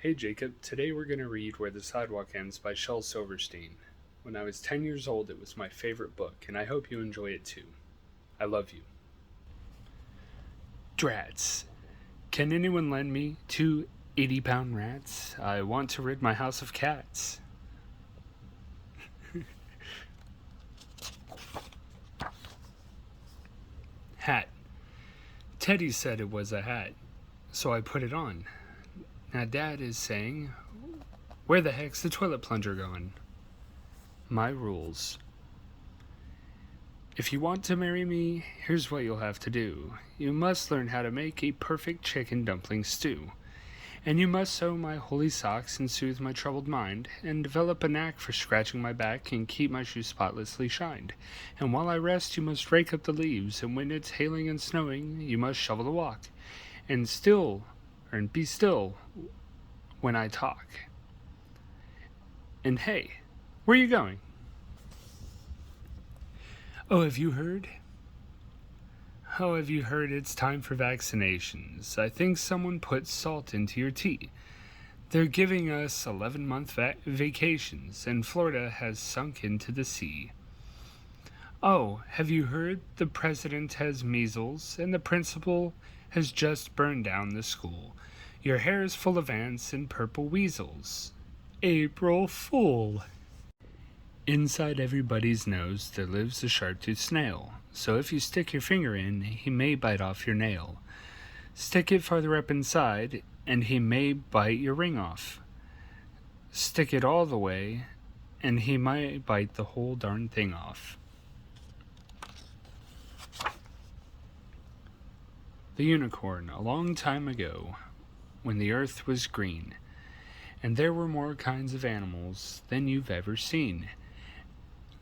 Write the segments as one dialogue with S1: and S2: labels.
S1: Hey Jacob, today we're going to read Where the Sidewalk Ends by Shel Silverstein. When I was 10 years old, it was my favorite book, and I hope you enjoy it too. I love you. Drats. Can anyone lend me 2 80-pound rats? I want to rid my house of cats. Hat. Teddy said it was a hat, so I put it on. Now Dad is saying, where the heck's the toilet plunger going? My rules. If you want to marry me, here's what you'll have to do. You must learn how to make a perfect chicken dumpling stew. And you must sew my holy socks and soothe my troubled mind, and develop a knack for scratching my back and keep my shoes spotlessly shined. And while I rest, you must rake up the leaves, and when it's hailing and snowing, you must shovel the walk. And be still when I talk. And hey, where are you going? Oh, have you heard? It's time for vaccinations? I think someone put salt into your tea. They're giving us 11-month vacations, and Florida has sunk into the sea. Oh, have you heard? The president has measles, and the principal has just burned down the school. Your hair is full of ants and purple weasels. April Fool! Inside everybody's nose there lives a sharp-toothed snail, so if you stick your finger in, he may bite off your nail. Stick it farther up inside, and he may bite your ring off. Stick it all the way, and he might bite the whole darn thing off. The unicorn, a long time ago, when the earth was green, and there were more kinds of animals than you've ever seen.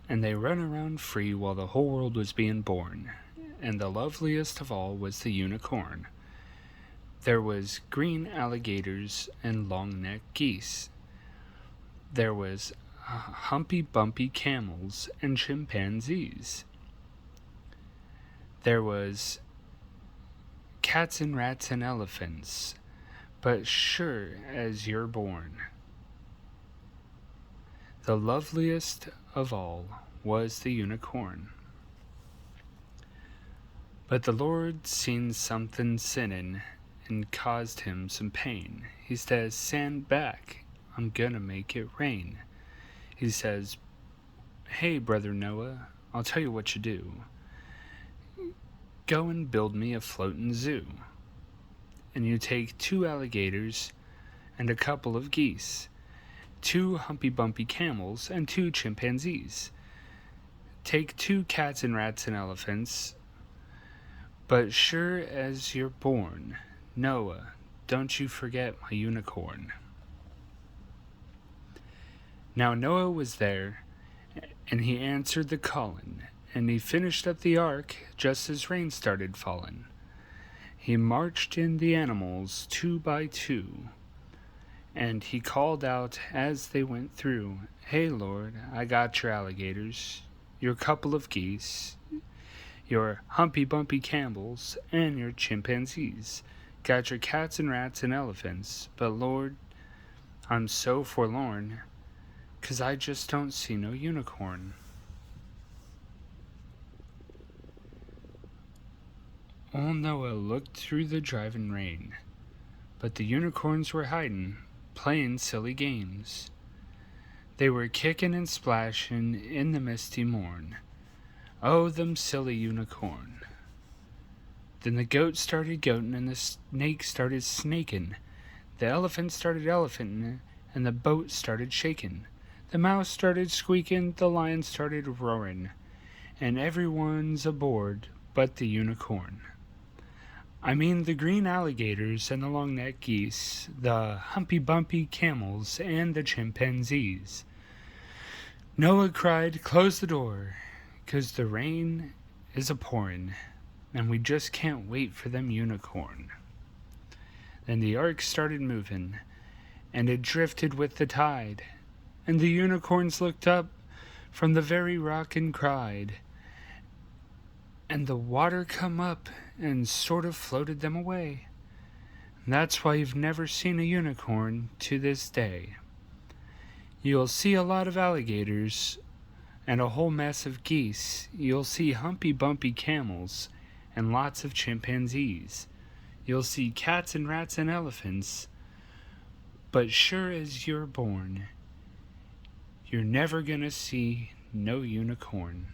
S1: And they run around free while the whole world was being born, and the loveliest of all was the unicorn. There was green alligators and long-necked geese. There was humpy-bumpy camels and chimpanzees. There was cats and rats and elephants, but sure as you're born. The loveliest of all was the unicorn. But the Lord seen something sinning and caused him some pain. He says, "Stand back, I'm gonna make it rain." He says, "Hey, brother Noah, I'll tell you what you do. Go and build me a floating zoo. And you take 2 alligators and a couple of geese, 2 humpy-bumpy camels, and 2 chimpanzees. Take 2 cats and rats and elephants, but sure as you're born, Noah, don't you forget my unicorn." Now Noah was there, and he answered the callin', and he finished up the ark just as rain started fallin'. He marched in the animals 2 by 2, and he called out as they went through, "Hey Lord, I got your alligators, your couple of geese, your humpy-bumpy camels, and your chimpanzees. Got your cats and rats and elephants, but Lord, I'm so forlorn, 'cause I just don't see no unicorn." Old Noah looked through the driving rain, but the unicorns were hiding, playing silly games. They were kicking and splashing in the misty morn. Oh, them silly unicorn. Then the goat started goatin', and the snake started snaking. The elephant started elephantin', and the boat started shaking. The mouse started squeaking, the lion started roaring, and everyone's aboard but the unicorn. I mean the green alligators and the long-necked geese, the humpy-bumpy camels and the chimpanzees. Noah cried, "Close the door, 'cause the rain is a-pourin', and we just can't wait for them unicorn." Then the ark started movin', and it drifted with the tide, and the unicorns looked up from the very rock and cried, and the water come up and sort of floated them away. That's why you've never seen a unicorn to this day. You'll see a lot of alligators and a whole mess of geese. You'll see humpy bumpy camels and lots of chimpanzees. You'll see cats and rats and elephants. But sure as you're born, you're never gonna see no unicorn.